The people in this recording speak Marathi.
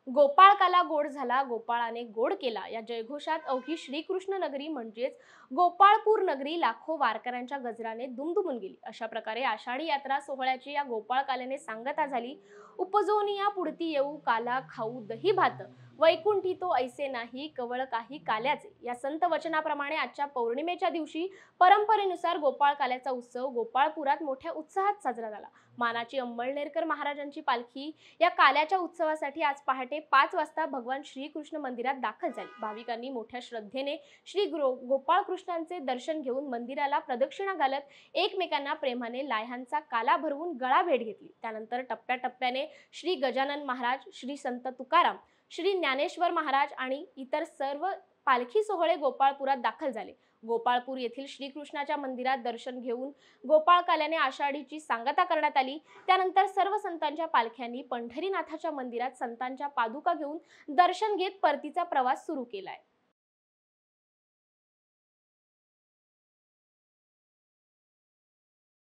गोपाळकाला गोड झाला, गोपाळाने गोड केला या जयघोषात अवघी श्रीकृष्ण नगरी म्हणजेच गोपाळपूर नगरी लाखो वारकऱ्यांच्या गजराने दुमदुमून गेली। अशा प्रकारे आषाढी यात्रा सोहळ्याची या गोपाळकालेने सांगता झाली। उपजोनिया पुढती येऊ काला खाऊ दही भात, वैकुंठी तो ऐसे नाही कवळ काही काल्याचे या संत वचनाप्रमाणे आजच्या पौर्णिमेच्या दिवशी परंपरेनुसार गोपाळकाल्याचा उत्सव गोपाळपुरात मोठ्या उत्साहात साजरा झाला। मानाची अंमळनेरकर महाराजांची पालखी या काल्याच्या उत्सवासाठी आज पहाटे 5 वाजता भगवान श्रीकृष्ण मंदिरात दाखल झाली। भाविकांनी मोठ्या श्रद्धेने गोपाळकृष्णांचे दर्शन घेऊन मंदिराला प्रदक्षिणा घालत एकमेकांना प्रेमाने लाह्यांचा काला भरवून गळा भेट घेतली। त्यानंतर टप्प्याटप्प्याने श्री गजानन महाराज, श्री संत तुकाराम, श्री ज्ञानेश्वर महाराज आणि इतर सर्व पालखी सोहळे गोपाळपुरात दाखल झाले। गोपाळपूर येथील श्रीकृष्णाच्या मंदिरात दर्शन घेऊन गोपाळकाल्याने आषाढीची सांगता करण्यात आली। त्यानंतर सर्व संतांच्या पालख्यांनी पंढरीनाथाच्या मंदिरात संतांच्या पादुका घेऊन दर्शन घेत परतीचा प्रवास सुरू केलाय।